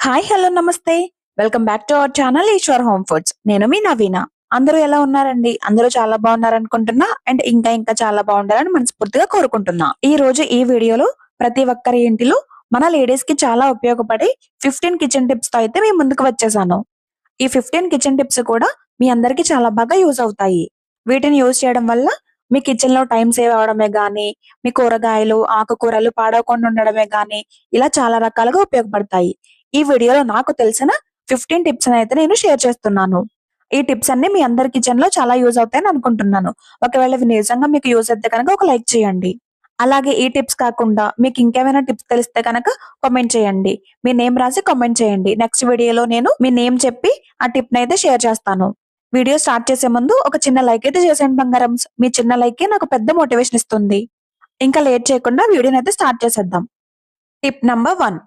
Hi hello నమస్తే. Welcome back to our channel Eshwar home foods. నేను మీ నవీన. అందరూ ఎలా ఉన్నారండి? అందరూ చాలా బాగున్నారు అనుకుంటున్నా. అండ్ ఇంకా చాలా బాగుండాలని మనస్ఫూర్తిగా కోరుకుంటున్నా. ఈ రోజు ఈ వీడియోలో ప్రతి ఒక్కరి ఇంటిలో మన లేడీస్ కి చాలా ఉపయోగపడే 15 కిచెన్ టిప్స్ తో అయితే మీ ముందుకు వచ్చేసాను. ఈ 15 కిచెన్ టిప్స్ కూడా మీ అందరికి చాలా బాగా యూజ్ అవుతాయి. వీటిని యూజ్ చేయడం వల్ల మీ కిచెన్ లో టైం సేవ్ అవడమే గానీ, మీ కూరగాయలు, ఆకుకూరలు పాడవకుండా ఉండడమే గానీ, ఇలా చాలా రకాలుగా ఉపయోగపడతాయి. ఈ వీడియోలో నాకు తెలిసిన 15 టిప్స్ అయితే నేను షేర్ చేస్తున్నాను. ఈ టిప్స్ అన్ని మీ అందరి కిచెన్ లో చాలా యూజ్ అవుతాయని అనుకుంటున్నాను. ఒకవేళ ఇవి నిజంగా మీకు యూజ్ అయితే కనుక ఒక లైక్ చేయండి. అలాగే ఈ టిప్స్ కాకుండా మీకు ఇంకేమైనా టిప్స్ తెలిస్తే కనుక కామెంట్ చేయండి. మీ నేమ్ రాసి కామెంట్ చేయండి. నెక్స్ట్ వీడియోలో నేను మీ నేమ్ చెప్పి ఆ టిప్ నైతే షేర్ చేస్తాను. వీడియో స్టార్ట్ చేసే ముందు ఒక చిన్న లైక్ అయితే చేసేయండి బంగారమ్స్. మీ చిన్న లైక్ నాకు పెద్ద మోటివేషన్ ఇస్తుంది. ఇంకా లేట్ చేయకుండా వీడియోని అయితే స్టార్ట్ చేసేద్దాం. Tip number 1.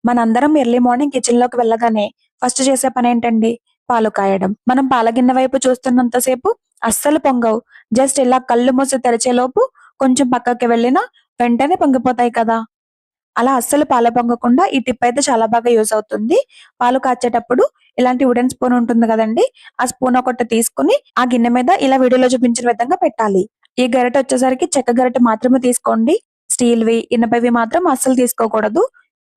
మనందరం ఎర్లీ మార్నింగ్ కిచెన్ లోకి వెళ్ళగానే ఫస్ట్ చేసే పని ఏంటండి? పాలు కాయడం. మనం పాల గిన్నె వైపు చూస్తున్నంతసేపు అస్సలు పొంగవు. జస్ట్ ఇలా కళ్ళు మూసి తెరిచే లోపు కొంచెం పక్కకి వెళ్ళినా వెంటనే పొంగిపోతాయి కదా. అలా అస్సలు పాలు పొంగకుండా ఈ టిప్ అయితే చాలా బాగా యూజ్ అవుతుంది. పాలు కాచేటప్పుడు ఇలాంటి వుడెన్ స్పూన్ ఉంటుంది కదండి, ఆ స్పూన్ ఒకటి తీసుకుని ఆ గిన్నె మీద ఇలా వీడియోలో చూపించిన విధంగా పెట్టాలి. ఈ గరిటె వచ్చేసరికి చెక్క గరిటె మాత్రమే తీసుకోండి. స్టీల్వి, ఇనపవి మాత్రం అస్సలు తీసుకోకూడదు.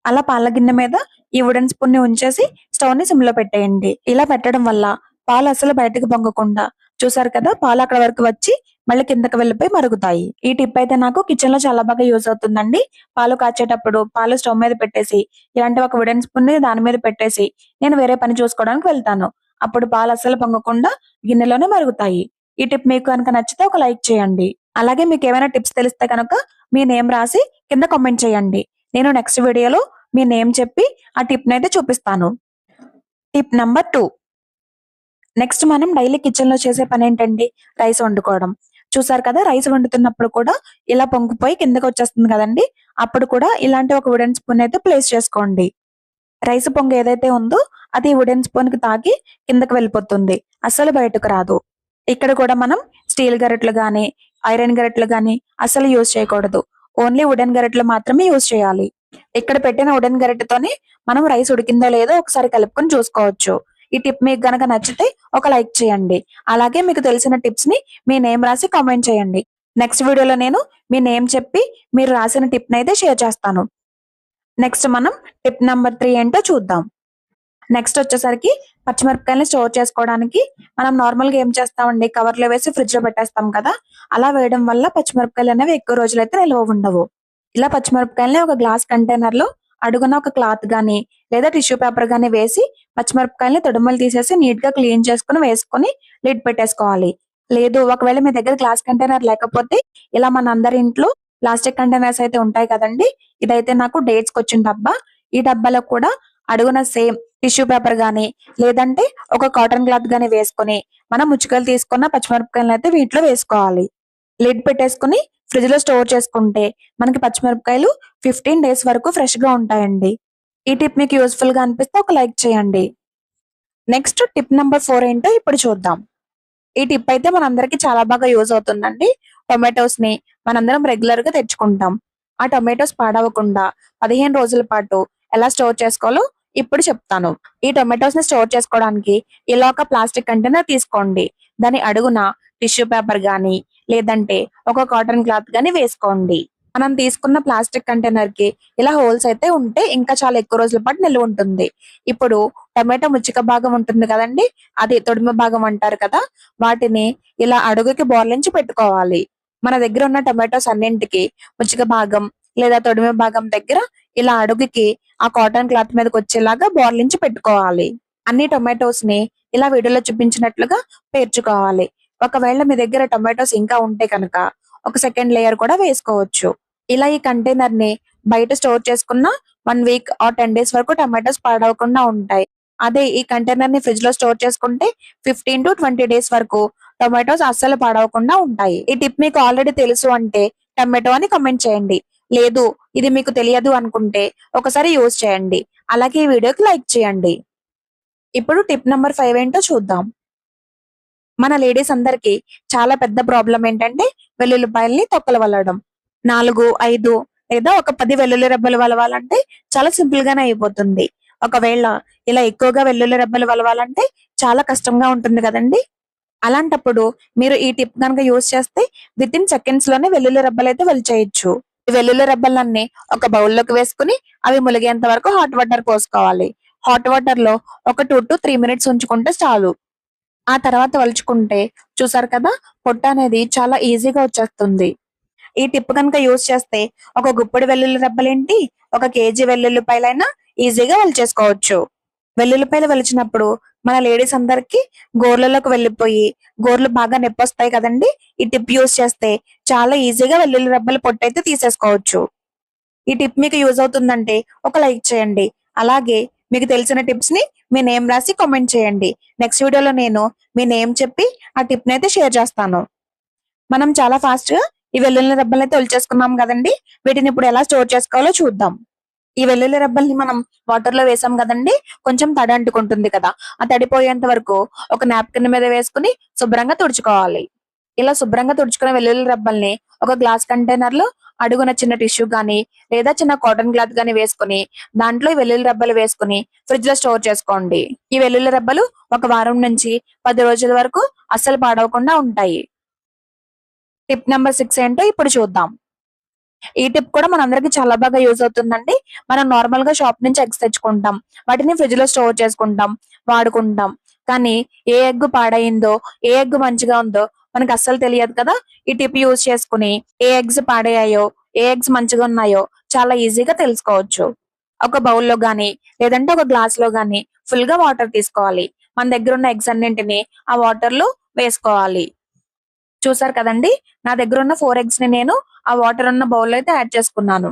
అలా పాల గిన్నె మీద ఈ వుడెన్ స్పూన్ ని ఉంచేసి స్టవ్ ని సిమ్ లో పెట్టేయండి. ఇలా పెట్టడం వల్ల పాలు అసలు బయటకు పొంగకుండా, చూసారు కదా, పాలు అక్కడ వరకు వచ్చి మళ్ళీ కిందకి వెళ్ళిపోయి మరుగుతాయి. ఈ టిప్ అయితే నాకు కిచెన్ లో చాలా బాగా యూజ్ అవుతుందండి. పాలు కాచేటప్పుడు పాలు స్టవ్ మీద పెట్టేసి ఇలాంటి ఒక వుడెన్ స్పూన్ ని దాని మీద పెట్టేసి నేను వేరే పని చూసుకోవడానికి వెళ్తాను. అప్పుడు పాలు అస్సలు పొంగకుండా గిన్నెలోనే మరుగుతాయి. ఈ టిప్ మీకు కనుక నచ్చితే ఒక లైక్ చేయండి. అలాగే మీకు ఏమైనా టిప్స్ తెలిస్తే కనుక మీ నేమ్ రాసి కింద కామెంట్ చేయండి. నేను నెక్స్ట్ వీడియోలో మీ నేమ్ చెప్పి ఆ టిప్ నైతే చూపిస్తాను. Tip number 2. నెక్స్ట్ మనం డైలీ కిచెన్ లో చేసే పని ఏంటండి? రైస్ వండుకోవడం. చూసారు కదా, రైస్ వండుతున్నప్పుడు కూడా ఇలా పొంగిపోయి కిందకి వచ్చేస్తుంది కదండి. అప్పుడు కూడా ఇలాంటి ఒక వుడెన్ స్పూన్ అయితే ప్లేస్ చేసుకోండి. రైస్ పొంగు ఏదైతే ఉందో అది వుడెన్ స్పూన్ కి తాకి కిందకి వెళ్ళిపోతుంది. అస్సలు బయటకు రాదు. ఇక్కడ కూడా మనం స్టీల్ గరిటెలు గాని, ఐరన్ గరిటెలు గాని అస్సలు యూజ్ చేయకూడదు. ఓన్లీ వుడెన్ గరిటెలు మాత్రమే యూజ్ చేయాలి. ఇక్కడ పెట్టిన వుడెన్ గరిటెతోనే మనం రైస్ ఉడికిందో లేదో ఒకసారి కలుపుకొని చూసుకోవచ్చు. ఈ టిప్ మీకు గనక నచ్చితే ఒక లైక్ చేయండి. అలాగే మీకు తెలిసిన టిప్స్ ని మీ నేమ్ రాసి కామెంట్ చేయండి. నెక్స్ట్ వీడియోలో నేను మీ నేమ్ చెప్పి మీరు రాసిన టిప్ నైతే షేర్ చేస్తాను. నెక్స్ట్ మనం టిప్ నంబర్ 3 ఏంటో చూద్దాం. నెక్స్ట్ వచ్చేసరికి పచ్చిమిరపకాయలని స్టోర్ చేసుకోవడానికి మనం నార్మల్ గా ఏం చేస్తామండి, కవర్ లో వేసి ఫ్రిడ్జ్ లో పెట్టేస్తాం కదా. అలా వేయడం వల్ల పచ్చిమిరపకాయలు అనేవి ఎక్కువ రోజులైతే నిల్వ ఉండవు. ఇలా పచ్చిమిరపకాయలని ఒక గ్లాస్ కంటైనర్ లో అడుగున ఒక క్లాత్ గానీ లేదా టిష్యూ పేపర్ గానీ వేసి పచ్చిమిరపకాయలని తొడుమలు తీసేసి నీట్ గా క్లీన్ చేసుకుని వేసుకుని లిడ్ పెట్టేసుకోవాలి. లేదు ఒకవేళ మీ దగ్గర గ్లాస్ కంటైనర్ లేకపోతే ఇలా మన అందరి ఇంట్లో ప్లాస్టిక్ కంటైనర్స్ అయితే ఉంటాయి కదండి. ఇదైతే నాకు డేట్స్ కి వచ్చిన డబ్బా. ఈ డబ్బాలో కూడా అడుగున సేమ్ టిష్యూ పేపర్ గానీ లేదంటే ఒక కాటన్ క్లాత్ గానీ వేసుకుని మనం ముచ్చుకలు తీసుకున్న పచ్చిమిరపకాయలను అయితే వీటిలో వేసుకోవాలి. లిడ్ పెట్టేసుకుని ఫ్రిడ్జ్ లో స్టోర్ చేసుకుంటే మనకి పచ్చిమిరపకాయలు 15 డేస్ వరకు ఫ్రెష్ గా ఉంటాయండి. ఈ టిప్ మీకు యూస్ఫుల్ గా అనిపిస్తే ఒక లైక్ చేయండి. నెక్స్ట్ టిప్ నంబర్ 4 ఏంటో ఇప్పుడు చూద్దాం. ఈ టిప్ అయితే మనందరికి చాలా బాగా యూజ్ అవుతుందండి. టొమాటోస్ ని మనందరం రెగ్యులర్ గా తెచ్చుకుంటాం. ఆ టొమాటోస్ పాడవకుండా 15 రోజుల పాటు ఎలా స్టోర్ చేసుకోవాలో ఇప్పుడు చెప్తాను. ఈ టొమాటోస్ ని స్టోర్ చేసుకోవడానికి ఇలా ఒక ప్లాస్టిక్ కంటైనర్ తీసుకోండి. దాని అడుగున టిష్యూ పేపర్ గానీ లేదంటే ఒక కాటన్ క్లాత్ గానీ వేసుకోండి. మనం తీసుకున్న ప్లాస్టిక్ కంటైనర్ కి ఇలా హోల్స్ అయితే ఉంటే ఇంకా చాలా ఎక్కువ రోజుల పాటు నిల్వ ఉంటుంది. ఇప్పుడు టమాటో ముచ్చిక భాగం ఉంటుంది కదండి, అది తొడిమ భాగం అంటారు కదా, వాటిని ఇలా అడుగుకి బోర్లించి పెట్టుకోవాలి. మన దగ్గర ఉన్న టమాటోస్ అన్నింటికి ముచ్చిక భాగం లేదా తొడిమ భాగం దగ్గర ఇలా అడుగుకి ఆ కాటన్ క్లాత్ మీదకి వచ్చేలాగా బోర్లించి పెట్టుకోవాలి. అన్ని టొమాటోస్ ని ఇలా వీడియోలో చూపించినట్లుగా పేర్చుకోవాలి. ఒకవేళ మీ దగ్గర టొమాటోస్ ఇంకా ఉంటే కనుక ఒక సెకండ్ లేయర్ కూడా వేసుకోవచ్చు. ఇలా ఈ కంటైనర్ ని బయట స్టోర్ చేసుకున్న 1 వీక్ ఆర్ 10 డేస్ వరకు టమాటోస్ పాడవకుండా ఉంటాయి. అదే ఈ కంటైనర్ ని ఫ్రిడ్జ్ లో స్టోర్ చేసుకుంటే 15 to 20 డేస్ వరకు టొమాటోస్ అస్సలు పాడవకుండా ఉంటాయి. ఈ టిప్ మీకు ఆల్రెడీ తెలుసు అంటే టమాటో అని కామెంట్ చేయండి. లేదు ఇది మీకు తెలియదు అనుకుంటే ఒకసారి యూజ్ చేయండి. అలాగే ఈ వీడియోకి లైక్ చేయండి. ఇప్పుడు టిప్ నంబర్ 5 ఏంటో చూద్దాం. మన లేడీస్ అందరికి చాలా పెద్ద ప్రాబ్లం ఏంటంటే వెల్లుల్లిపాయల్ని తొక్కలు వల్లడం. 4, 5 లేదా ఒక 10 వెల్లుల్లి రెబ్బలు వలవాలంటే చాలా సింపుల్ గానే అయిపోతుంది. ఒకవేళ ఇలా ఎక్కువగా వెల్లుల్లి రెబ్బలు వలవాలంటే చాలా కష్టంగా ఉంటుంది కదండి. అలాంటప్పుడు మీరు ఈ టిప్ గనుక యూజ్ చేస్తే వితిన్ సెకండ్స్ లోనే వెల్లుల్లి రెబ్బలైతే ఒలిచేయొచ్చు. ఈ వెల్లుల్లి రెబ్బలన్నీ ఒక బౌల్లోకి వేసుకుని అవి ములిగేంత వరకు హాట్ వాటర్ పోసుకోవాలి. హాట్ వాటర్ లో ఒక 2 to 3 మినిట్స్ ఉంచుకుంటే చాలు. ఆ తర్వాత ఒలుచుకుంటే చూసారు కదా, పొట్టు అనేది చాలా ఈజీగా వచ్చేస్తుంది. ఈ టిప్ కనుక యూజ్ చేస్తే ఒక గుప్పెడు వెల్లుల్లి రెబ్బలేంటి, ఒక కేజీ వెల్లుల్లిపాయలైనా ఈజీగా ఒలిచేసుకోవచ్చు. వెల్లుల్లిపాయలు ఒలిచినప్పుడు మన లేడీస్ అందరికి గోర్లలోకి వెళ్ళిపోయి గోర్లు బాగా నొప్పొస్తాయి కదండి. ఈ టిప్ యూజ్ చేస్తే చాలా ఈజీగా వెల్లుల్లి రెబ్బల పొట్టు అయితే తీసేసుకోవచ్చు. ఈ టిప్ మీకు యూజ్ అవుతుందంటే ఒక లైక్ చేయండి. అలాగే మీకు తెలిసిన టిప్స్ ని మీ నేమ్ రాసి కామెంట్ చేయండి. నెక్స్ట్ వీడియోలో నేను మీ నేమ్ చెప్పి ఆ టిప్ ని అయితే షేర్ చేస్తాను. మనం చాలా ఫాస్ట్ గా ఈ వెల్లుల్లి రెబ్బల్ని అయితే ఒలిచేసుకున్నాం కదండి. వీటిని ఇప్పుడు ఎలా స్టోర్ చేసుకోవాలో చూద్దాం. ఈ వెల్లుల్లి రెబ్బల్ని మనం వాటర్ లో వేసాం కదండి, కొంచెం తడి అంటుకుంటుంది కదా. ఆ తడిపోయేంత వరకు ఒక నాప్కిన్ మీద వేసుకుని శుభ్రంగా తుడుచుకోవాలి. ఇలా శుభ్రంగా తుడుచుకున్న వెల్లుల్లి రెబ్బల్ని ఒక గ్లాస్ కంటైనర్ లో అడుగున చిన్న టిష్యూ గానీ లేదా చిన్న కాటన్ క్లాత్ గానీ వేసుకుని దాంట్లో ఈ వెల్లుల్లి రెబ్బలు వేసుకుని ఫ్రిడ్జ్ లో స్టోర్ చేసుకోండి. ఈ వెల్లుల్లి రెబ్బలు ఒక వారం నుంచి 10 రోజుల వరకు అస్సలు పాడవకుండా ఉంటాయి. టిప్ నెంబర్ 6 ఏంటో ఇప్పుడు చూద్దాం. ఈ టిప్ కూడా మనందరికి చాలా బాగా యూజ్ అవుతుందండి. మనం నార్మల్ గా షాప్ నుంచి ఎగ్స్ తెచ్చుకుంటాం, వాటిని ఫ్రిడ్జ్ లో స్టోర్ చేసుకుంటాం, వాడుకుంటాం. కానీ ఏ ఎగ్ పాడైందో ఏ ఎగ్ మంచిగా ఉందో మనకు అస్సలు తెలియదు కదా. ఈ టిప్ యూజ్ చేసుకుని ఏ ఎగ్స్ పాడయ్యాయో ఏ ఎగ్స్ మంచిగా ఉన్నాయో చాలా ఈజీగా తెలుసుకోవచ్చు. ఒక బౌల్లో గానీ లేదంటే ఒక గ్లాస్ లో గానీ ఫుల్ గా వాటర్ తీసుకోవాలి. మన దగ్గర ఉన్న ఎగ్స్ అన్నింటిని ఆ వాటర్ లో వేసుకోవాలి. చూసారు కదండి, నా దగ్గర ఉన్న 4 ఎగ్స్ ని నేను ఆ వాటర్ ఉన్న బౌల్ అయితే యాడ్ చేసుకున్నాను.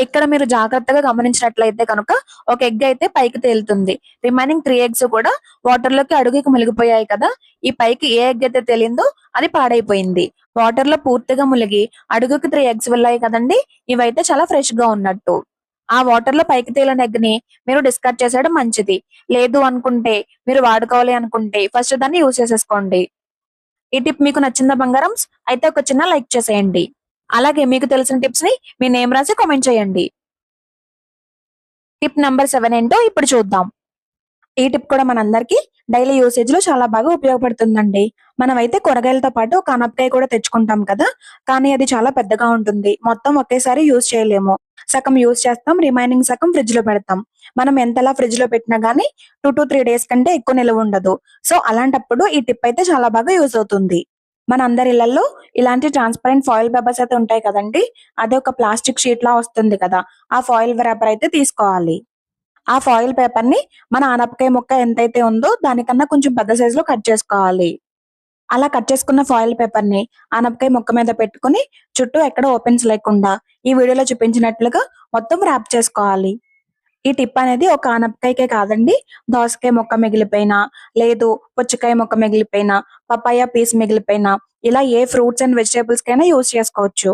ఇక్కడ మీరు జాగ్రత్తగా గమనించినట్లయితే కనుక ఒక ఎగ్ అయితే పైకి తేలుతుంది. రిమైనింగ్ 3 ఎగ్స్ కూడా వాటర్ లోకి అడుగుకి మునిగిపోయాయి కదా. ఈ పైకి ఏ ఎగ్ అయితే తేలిందో అది పాడైపోయింది. వాటర్ లో పూర్తిగా మునిగి అడుగుకి 3 ఎగ్స్ వెళ్ళాయి కదండి, ఇవైతే చాలా ఫ్రెష్ గా ఉన్నట్టు. ఆ వాటర్ లో పైకి తేలిన ఎగ్ ని మీరు డిస్కార్డ్ చేసేయడం మంచిది. లేదు అనుకుంటే, మీరు వాడుకోవాలి అనుకుంటే ఫస్ట్ దాన్ని యూజ్ చేసేసుకోండి. ఈ టిప్ మీకు నచ్చిందా బంగారమ్స్? అయితే ఒక చిన్న లైక్ చేసేయండి. అలాగే మీకు తెలిసిన టిప్స్ ని మీ నేమ్ రాసి కామెంట్ చేయండి. టిప్ నంబర్ 7 ఏంటో ఇప్పుడు చూద్దాం. ఈ టిప్ కూడా మనందరికి డైలీ యూసేజ్ లో చాలా బాగా ఉపయోగపడుతుందండి. మనమైతే కూరగాయలతో పాటు ఒక ఆనపకాయ కూడా తెచ్చుకుంటాం కదా, కానీ అది చాలా పెద్దగా ఉంటుంది. మొత్తం ఒకేసారి యూజ్ చేయలేము. సగం యూజ్ చేస్తాం, రిమైనింగ్ సగం ఫ్రిడ్జ్ లో పెడతాం. మనం ఎంతలా ఫ్రిడ్జ్ లో పెట్టినా గానీ 2 to 3 డేస్ కంటే ఎక్కువ నిలువ ఉండదు. సో అలాంటప్పుడు ఈ టిప్ అయితే చాలా బాగా యూజ్ అవుతుంది. మన అందరి ఇళ్లలో ఇలాంటి ట్రాన్స్పరెంట్ ఫాయిల్ పేపర్స్ అయితే ఉంటాయి కదండి. అదే ఒక ప్లాస్టిక్ షీట్ లా వస్తుంది కదా, ఆ ఫాయిల్ పేపర్ అయితే తీసుకోవాలి. ఆ ఫాయిల్ పేపర్ ని మన ఆనపకాయ ముక్క ఎంతైతే ఉందో దానికన్నా కొంచెం పెద్ద సైజులో కట్ చేసుకోవాలి. అలా కట్ చేసుకున్న ఫాయిల్ పేపర్ ని ఆనపకాయ ముక్క మీద పెట్టుకుని చుట్టూ ఎక్కడ ఓపెన్స్ లేకుండా ఈ వీడియోలో చూపించినట్లుగా మొత్తం ర్యాప్ చేసుకోవాలి. ఈ టిప్ అనేది ఒక ఆనపకాయకే కాదండి, దోసకాయ ముక్క మిగిలిపోయినా, లేదు పుచ్చకాయ ముక్క మిగిలిపోయినా, పపాయ పీస్ మిగిలిపోయినా, ఇలా ఏ ఫ్రూట్స్ అండ్ వెజిటేబుల్స్ కైనా యూజ్ చేసుకోవచ్చు.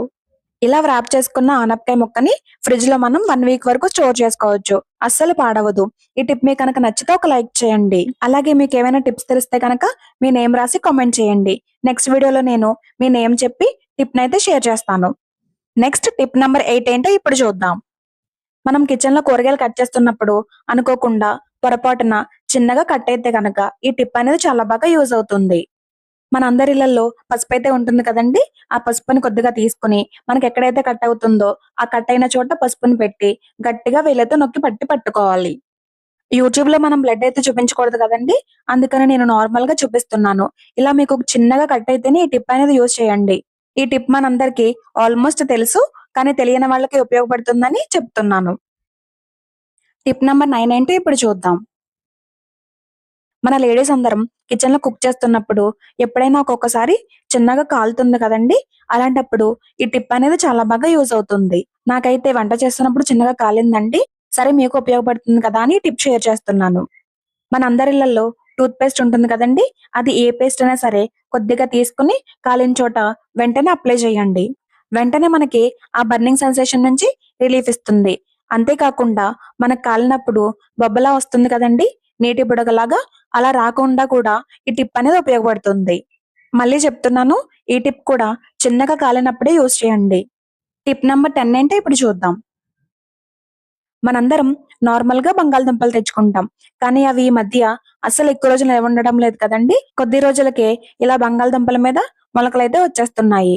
ఇలా వ్రాప్ చేసుకున్న ఆనపకాయ ముక్కని ఫ్రిడ్జ్ లో మనం 1 వీక్ వరకు స్టోర్ చేసుకోవచ్చు. అస్సలు పాడవదు. ఈ టిప్ మీకు కనుక నచ్చితే ఒక లైక్ చేయండి. అలాగే మీకు ఏమైనా టిప్స్ తెలిస్తే కనుక మీ నేమ్ రాసి కామెంట్ చేయండి. నెక్స్ట్ వీడియోలో నేను మీ నేమ్ చెప్పి టిప్ నైతే షేర్ చేస్తాను. నెక్స్ట్ టిప్ నంబర్ 8 ఏంటో ఇప్పుడు చూద్దాం. మనం కిచెన్ లో కూరగాయలు కట్ చేస్తున్నప్పుడు అనుకోకుండా పొరపాటున చిన్నగా కట్ అయితే కనుక ఈ టిప్ అనేది చాలా బాగా యూజ్ అవుతుంది. మన అందరి ఇళ్లలో పసుపు అయితే ఉంటుంది కదండి. ఆ పసుపుని కొద్దిగా తీసుకుని మనకి ఎక్కడైతే కట్ అవుతుందో ఆ కట్ అయిన చోట పసుపుని పెట్టి గట్టిగా వేలతో నొక్కి పట్టుకోవాలి. యూట్యూబ్ లో మనం బ్లడ్ అయితే చూపించకూడదు కదండి, అందుకని నేను నార్మల్ గా చూపిస్తున్నాను. ఇలా మీకు చిన్నగా కట్ అయితేనే ఈ టిప్ అనేది యూజ్ చేయండి. ఈ టిప్ మనందరికి ఆల్మోస్ట్ తెలుసు, కానీ తెలియని వాళ్ళకి ఉపయోగపడుతుందని చెప్తున్నాను. టిప్ నంబర్ 9 ఏంటో ఇప్పుడు చూద్దాం. మన లేడీస్ అందరం కిచెన్ లో కుక్ చేస్తున్నప్పుడు ఎప్పుడైనా ఒక్కొక్కసారి చిన్నగా కాలుతుంది కదండి. అలాంటప్పుడు ఈ టిప్ అనేది చాలా బాగా యూజ్ అవుతుంది. నాకైతే వంట చేస్తున్నప్పుడు చిన్నగా కాలిందండి. సరే మీకు ఉపయోగపడుతుంది కదా అని టిప్ షేర్ చేస్తున్నాను. మన అందరిళ్లలో టూత్ పేస్ట్ ఉంటుంది కదండి. అది ఏ పేస్ట్ అయినా సరే కొద్దిగా తీసుకుని కాలిన చోట వెంటనే అప్లై చేయండి. వెంటనే మనకి ఆ బర్నింగ్ సెన్సేషన్ నుంచి రిలీఫ్ ఇస్తుంది. అంతేకాకుండా మనకు కాలినప్పుడు బొబ్బలా వస్తుంది కదండి, నీటి బుడగలాగా, అలా రాకుండా కూడా ఈ టిప్ అనేది ఉపయోగపడుతుంది. మళ్ళీ చెప్తున్నాను, ఈ టిప్ కూడా చిన్నగా కాలినప్పుడే యూజ్ చేయండి. టిప్ నంబర్ 10 ఏంటో ఇప్పుడు చూద్దాం. మనందరం నార్మల్‌గా బంగాళదుంపలు తెచ్చుకుంటాం. కానీ అవి ఈ మధ్య అస్సలు ఎక్కువ రోజులు నిలవుండడం లేదు కదండీ! కొద్ది రోజులకే ఇలా బంగాళదుంపల మీద మొలకలైతే వచ్చేస్తున్నాయి.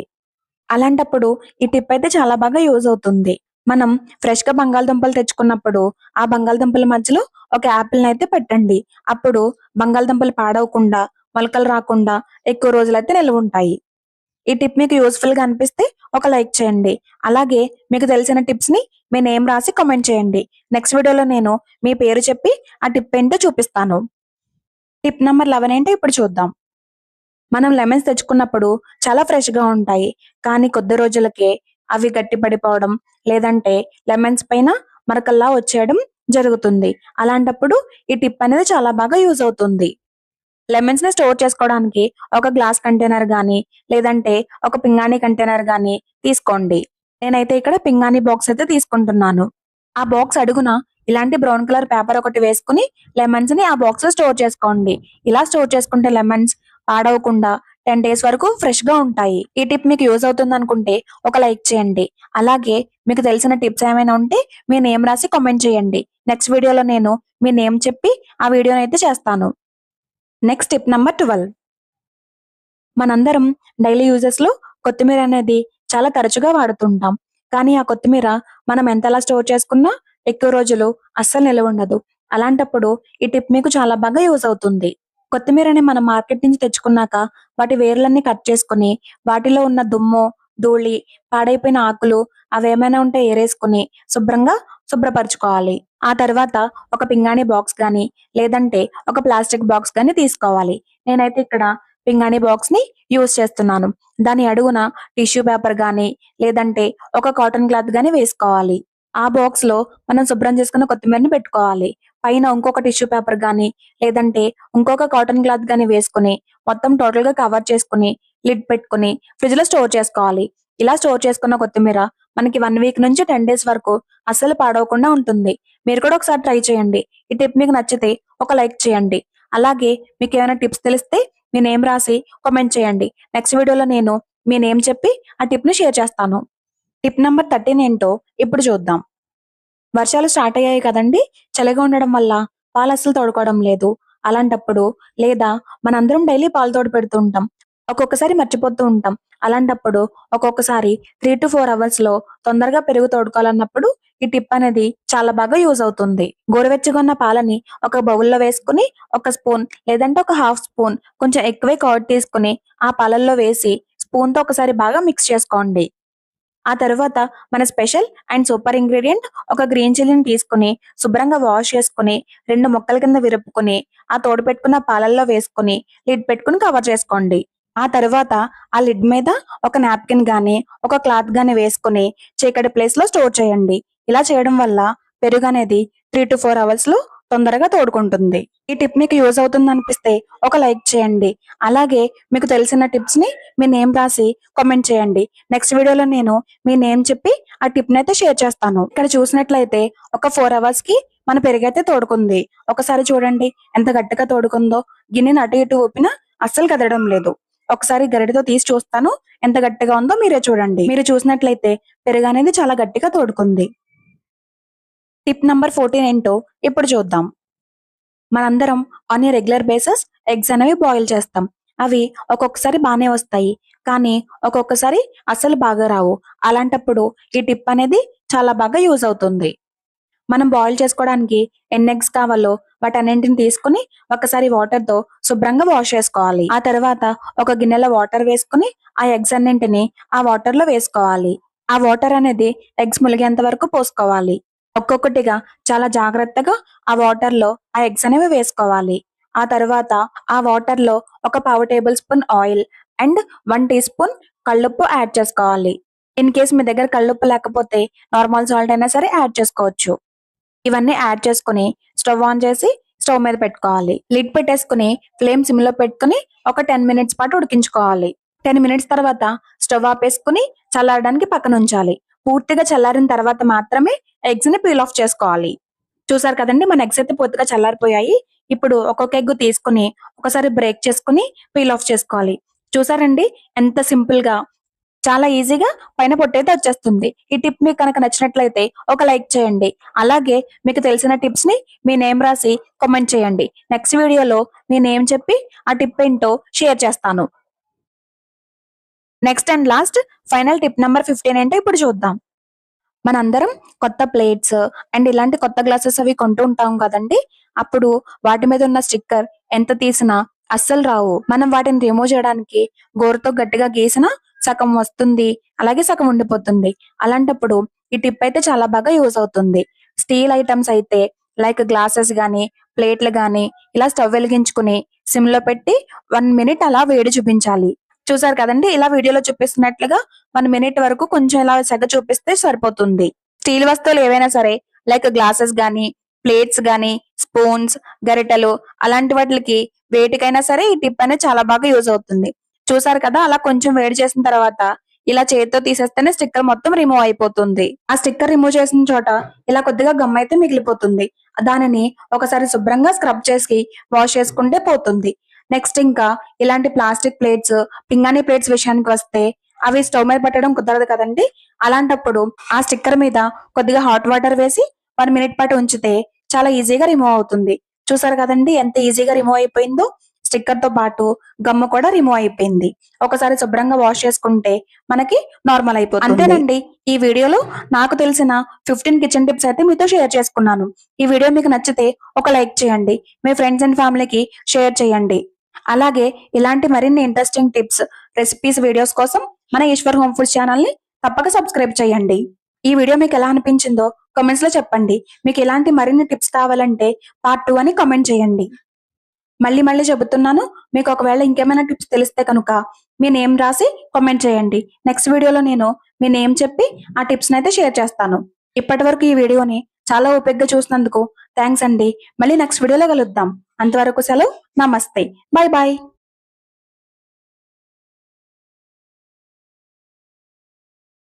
అలాంటప్పుడు ఈ టిప్ అయితే చాలా బాగా యూజ్ అవుతుంది. మనం ఫ్రెష్‌గా బంగాళదుంపలు తెచ్చుకున్నప్పుడు, ఆ బంగాళదుంపల మధ్యలో ఒక యాపిల్‌నైతే పెట్టండి. అప్పుడు బంగాళదుంపలు పాడవకుండా, మొలకలు రాకుండా ఎక్కువ రోజులైతే నిలవుంటాయి. ఈ టిప్ మీకు యూజ్‌ఫుల్‌గా అనిపిస్తే ఒక లైక్ చేయండి. అలాగే మీకు తెలిసిన టిప్స్‌ని మీ నేమ్ రాసి కామెంట్ చేయండి. నెక్స్ట్ వీడియోలో నేను మీ పేరు చెప్పి ఆ టిప్ ఏంటో చూపిస్తాను. టిప్ నంబర్ 11 ఏంటో ఇప్పుడు చూద్దాం. మనం లెమన్స్ తెచ్చుకున్నప్పుడు చాలా ఫ్రెష్‌గా ఉంటాయి. కానీ కొద్ది రోజులకే అవి గట్టి పడిపోవడం, లేదంటే లెమన్స్ పైన మరకల్లా వచ్చేయడం జరుగుతుంది. అలాంటప్పుడు ఈ టిప్ అనేది చాలా బాగా యూజ్ అవుతుంది. లెమన్స్‌ని స్టోర్ చేసుకోవడానికి ఒక గ్లాస్ కంటైనర్ గానీ, లేదంటే ఒక పింగాణీ కంటైనర్ గానీ తీసుకోండి. నేనైతే ఇక్కడ పింగాణీ బాక్స్ అయితే తీసుకుంటున్నాను. ఆ బాక్స్ అడుగున ఇలాంటి బ్రౌన్ కలర్ పేపర్ ఒకటి వేసుకొని లెమన్స్‌ని ఆ బాక్స్‌లో స్టోర్ చేసుకోండి. ఇలా స్టోర్ చేసుకుంటే లెమన్స్ పాడవకుండా 10 డేస్ వరకు ఫ్రెష్‌గా ఉంటాయి. ఈ టిప్ మీకు యూజ్ అవుతుందనుకుంటే ఒక లైక్ చేయండి. అలాగే మీకు తెలిసిన టిప్స్ ఏమైనా ఉంటే మీ నేమ్ రాసి కామెంట్ చేయండి. నెక్స్ట్ వీడియోలో నేను మీ నేమ్ చెప్పి ఆ వీడియోనైతే చేస్తాను. Next tip number 12. మనందరం డైలీ యూజెస్‌లో కొత్తిమీర అనేది చాలా తరచుగా వాడుతుంటాం. కానీ ఆ కొత్తిమీర మనం ఎంతలా స్టోర్ చేసుకున్నా ఎక్కువ రోజులు అస్సలు నిలవుండదు. అలాంటప్పుడు ఈ టిప్ మీకు చాలా బాగా యూజ్ అవుతుంది. కొత్తిమీరని మనం మార్కెట్ నుంచి తెచ్చుకున్నాక వాటి వేర్లన్నీ కట్ చేసుకొని, వాటిలో ఉన్న దుమ్ము, ధూళి, పాడైపోయిన ఆకులు అవేమైనా ఉంటే ఏరేసుకొని శుభ్రపరచుకోవాలి. ఆ తర్వాత ఒక పింగాణీ బాక్స్ గానీ, లేదంటే ఒక ప్లాస్టిక్ బాక్స్ గానీ తీసుకోవాలి. నేనైతే ఇక్కడ పింగాణీ బాక్స్‌ని యూజ్ చేస్తున్నాను. దాని అడుగున టిష్యూ పేపర్ గానీ, లేదంటే ఒక కాటన్ క్లాత్ గానీ వేసుకోవాలి. ఆ బాక్స్‌లో మనం శుభ్రం చేసుకున్న కొత్తిమీరని పెట్టుకోవాలి. పైన ఇంకొక టిష్యూ పేపర్ గానీ, లేదంటే ఇంకొక కాటన్ క్లాత్ గానీ వేసుకొని, మొత్తం టోటల్‌గా కవర్ చేసుకొని, లిడ్ పెట్టుకొని ఫ్రిడ్జ్‌లో స్టోర్ చేసుకోవాలి. ఇలా స్టోర్ చేసుకున్న కొత్తిమీర మనకి 1 వీక్ నుంచి 10 డేస్ వరకు అస్సలు పాడవకుండా ఉంటుంది. మీరు కూడా ఒకసారి ట్రై చేయండి. ఈ టిప్ మీకు నచ్చితే ఒక లైక్ చేయండి. అలాగే మీకేమైనా టిప్స్ తెలిస్తే మీ నేమ్ రాసి కామెంట్ చేయండి. నెక్స్ట్ వీడియోలో నేను మీ నేమ్ చెప్పి ఆ టిప్‌ని షేర్ చేస్తాను. టిప్ నంబర్ 13 ఏంటో ఇప్పుడు చూద్దాం. వర్షాలు స్టార్ట్ అయ్యాయి కదండీ! చలిగా ఉండడం వల్ల పాలస్సలు తోడుకోవడం లేదు. అలాంటప్పుడు లేదా మనందరం డైలీ పాలు తోడు పెడుతూ ఉంటాం. ఒక్కొక్కసారి మర్చిపోతూ ఉంటాం. అలాంటప్పుడు ఒక్కొక్కసారి 3-4 అవర్స్‌లో తొందరగా పెరుగు తోడుకోవాలన్నప్పుడు ఈ టిప్ అనేది చాలా బాగా యూజ్ అవుతుంది. గోరువెచ్చగా ఉన్న పాలని ఒక బౌల్‌లో వేసుకొని ఒక స్పూన్ లేదంటే ఒక హాఫ్ స్పూన్ కొంచెం ఎక్కువే కర్డ్ తీసుకొని ఆ పాలల్లో వేసి స్పూన్‌తో ఒకసారి బాగా మిక్స్ చేసుకోండి. ఆ తరువాత మన స్పెషల్ అండ్ సూపర్ ఇంగ్రీడియెంట్ ఒక గ్రీన్ చిల్లీని తీసుకొని, శుభ్రంగా వాష్ చేసుకొని, 2 ముక్కల కింద విరుపుకొని, ఆ తోడుపెట్టుకున్న పాలల్లో వేసుకొని, లిడ్ పెట్టుకొని కవర్ చేసుకోండి. ఆ తరువాత ఆ లిడ్ మీద ఒక నాప్కిన్ గానీ, ఒక క్లాత్ గానీ వేసుకొని, చీకటి ప్లేస్‌లో స్టోర్ చేయండి. ఇలా చేయడం వల్ల పెరుగనేది 3-4 అవర్స్‌లో తొందరగా తోడుకుంటుంది. ఈ టిప్ మీకు యూజ్ అవుతుందనిపిస్తే ఒక లైక్ చేయండి. అలాగే మీకు తెలిసిన టిప్స్‌ని మీ నేమ్ రాసి కామెంట్ చేయండి. నెక్స్ట్ వీడియోలో నేను మీ నేమ్ చెప్పి ఆ టిప్‌నైతే షేర్ చేస్తాను. ఇక్కడ చూసినట్లయితే ఒక 4 అవర్స్‌కి మన పెరుగైతే తోడుకుంది. ఒకసారి చూడండి ఎంత గట్టిగా తోడుకుందో. గిన్నెని అటు ఇటు ఊపినా అస్సలు కదలడం లేదు. ఒకసారి గరిటెతో తీసి చూస్తాను ఎంత గట్టిగా ఉందో మీరే చూడండి. మీరు చూసినట్లయితే పెరుగనేది చాలా గట్టిగా తోడుకుంది. టిప్ నంబర్ 14 ఏంటో ఇప్పుడు చూద్దాం. మనందరం on a regular basis eggs అనేవి బాయిల్ చేస్తాం. అవి ఒక్కొక్కసారి బానే వస్తాయి. కానీ ఒక్కొక్కసారి అస్సలు బాగా రావు. అలాంటప్పుడు ఈ టిప్ అనేది చాలా బాగా యూజ్ అవుతుంది. మనం బాయిల్ చేసుకోవడానికి ఎన్ని ఎగ్స్ కావాలో వాటన్నింటిని తీసుకొని ఒకసారి వాటర్‌తో శుభ్రంగా వాష్ చేసుకోవాలి. ఆ తర్వాత ఒక గిన్నెలో వాటర్ వేసుకొని ఆ ఎగ్స్ అన్నింటిని ఆ వాటర్‌లో వేసుకోవాలి. ఆ వాటర్ అనేది ఎగ్స్ ములిగేంత వరకు పోసుకోవాలి. ఒక్కొక్కటిగా చాలా జాగ్రత్తగా ఆ వాటర్‌లో ఆ ఎగ్స్ అనేవి వేసుకోవాలి. ఆ తర్వాత ఆ వాటర్‌లో ఒక పావు tablespoon oil and 1 teaspoon కల్లుప్పు యాడ్ చేసుకోవాలి. ఇన్ కేస్ మీ దగ్గర కల్లుప్పు లేకపోతే నార్మల్ సాల్ట్ అయినా సరే యాడ్ చేసుకోవచ్చు. ఇవన్నీ యాడ్ చేసుకొని స్టవ్ ఆన్ చేసి స్టవ్ మీద పెట్టుకోవాలి. లిడ్ పెట్టేసుకొని ఫ్లేమ్ సిమ్‌లో పెట్టుకొని ఒక 10 మినిట్స్ పాటు ఉడికించుకోవాలి. 10 మినిట్స్ తర్వాత స్టవ్ ఆపేసుకొని చల్లారడానికి పక్కనుంచాలి. పూర్తిగా చల్లారిన తర్వాత మాత్రమే ఎగ్స్‌ని పీల్ ఆఫ్ చేసుకోవాలి. చూసారు కదండీ! మన ఎగ్స్ అయితే పూర్తిగా చల్లారిపోయాయి. ఇప్పుడు ఒక్కొక్క ఎగ్ తీసుకొని ఒకసారి బ్రేక్ చేసుకొని పీల్ ఆఫ్ చేసుకోవాలి. చూసారండి ఎంత సింపుల్‌గా చాలా ఈజీగా పైన పొట్టయితే వచ్చేస్తుంది. ఈ టిప్ మీకు కనుక నచ్చినట్లయితే ఒక లైక్ చేయండి. అలాగే మీకు తెలిసిన టిప్స్ ని మీ నేమ్ రాసి కామెంట్ చేయండి. నెక్స్ట్ వీడియోలో మీ నేమ్ చెప్పి ఆ టిప్ ఏంటో షేర్ చేస్తాను. Next and last final tip number 15 ఏంటో ఇప్పుడు చూద్దాం. మనందరం కొత్త ప్లేట్స్ అండ్ ఇలాంటి కొత్త గ్లాసెస్ అవి కొంటూ ఉంటాం కదండి. అప్పుడు వాటి మీద ఉన్న స్టిక్కర్ ఎంత తీసినా అస్సలు రావు. మనం వాటిని రిమూవ్ చేయడానికి గోరుతో గట్టిగా గీసినా సగం వస్తుంది, అలాగే సగం ఉండిపోతుంది. అలాంటప్పుడు ఈ టిప్ అయితే చాలా బాగా యూజ్ అవుతుంది. స్టీల్ ఐటమ్స్ అయితే లైక్ గ్లాసెస్ గానీ, ప్లేట్లు గానీ ఇలా స్టవ్ వెలిగించుకుని సిమ్ లో పెట్టి 1 మినిట్ అలా వేడి చూపించాలి. చూసారు కదండి, ఇలా వీడియోలో చూపిస్తున్నట్లుగా 1 మినిట్ వరకు కొంచెం ఇలా సెగ చూపిస్తే సరిపోతుంది. స్టీల్ వస్తువులు ఏవైనా సరే లైక్ గ్లాసెస్ గానీ, ప్లేట్స్ గానీ, స్పూన్స్, గరిటెలు అలాంటి వాటికి వేటికైనా సరే ఈ టిప్ అనేది చాలా బాగా యూజ్ అవుతుంది. చూసారు కదా, అలా కొంచెం వేడి చేసిన తర్వాత ఇలా చేతితో తీసేస్తేనే స్టిక్కర్ మొత్తం రిమూవ్ అయిపోతుంది. ఆ స్టిక్కర్ రిమూవ్ చేసిన చోట ఇలా కొద్దిగా గమ్ అయితే మిగిలిపోతుంది. దానిని ఒకసారి శుభ్రంగా స్క్రబ్ చేసి వాష్ చేసుకుంటే పోతుంది. నెక్స్ట్ ఇంకా ఇలాంటి ప్లాస్టిక్ ప్లేట్స్, పింగాణీ ప్లేట్స్ విషయానికి వస్తే అవి స్టవ్ మీద పెట్టడం కుదరదు కదండి. అలాంటప్పుడు ఆ స్టిక్కర్ మీద కొద్దిగా హాట్ వాటర్ వేసి 1 మినిట్ పాటు ఉంచితే చాలా ఈజీగా రిమూవ్ అవుతుంది. చూసారు కదండి ఎంత ఈజీగా రిమూవ్ అయిపోయిందో. స్టిక్కర్ తో పాటు గమ్ము కూడా రిమూవ్ అయిపోయింది. ఒకసారి శుభ్రంగా వాష్ చేసుకుంటే మనకి నార్మల్ అయిపోతుంది. అంతేనండి, ఈ వీడియోలో నాకు తెలిసిన 15 కిచెన్ టిప్స్ అయితే మీతో షేర్ చేసుకున్నాను. ఈ వీడియో మీకు నచ్చితే ఒక లైక్ చేయండి, మీ ఫ్రెండ్స్ అండ్ ఫ్యామిలీకి షేర్ చేయండి. అలాగే ఇలాంటి మరిన్ని ఇంట్రెస్టింగ్ టిప్స్, రెసిపీస్ వీడియోస్ కోసం మన ఈశ్వర్ హోమ్ ఫుడ్స్ ఛానల్ ని తప్పక సబ్స్క్రైబ్ చేయండి. ఈ వీడియో మీకు ఎలా అనిపించిందో కామెంట్స్ లో చెప్పండి. మీకు ఇలాంటి మరిన్ని టిప్స్ కావాలంటే పార్ట్ 2 అని కామెంట్ చేయండి. మళ్ళీ మళ్ళీ చెబుతున్నాను, మీకు ఒకవేళ ఇంకేమైనా టిప్స్ తెలిస్తే కనుక మీ నేమ్ రాసి కామెంట్ చేయండి. నెక్స్ట్ వీడియోలో నేను మీ నేమ్ చెప్పి ఆ టిప్స్ అయితే షేర్ చేస్తాను. ఇప్పటి వరకు ఈ వీడియోని చాలా ఓపికగా చూసినందుకు థ్యాంక్స్ అండి. మళ్ళీ నెక్స్ట్ వీడియోలో కలుద్దాం. అంతవరకు సెలవు. నమస్తే. Bye bye.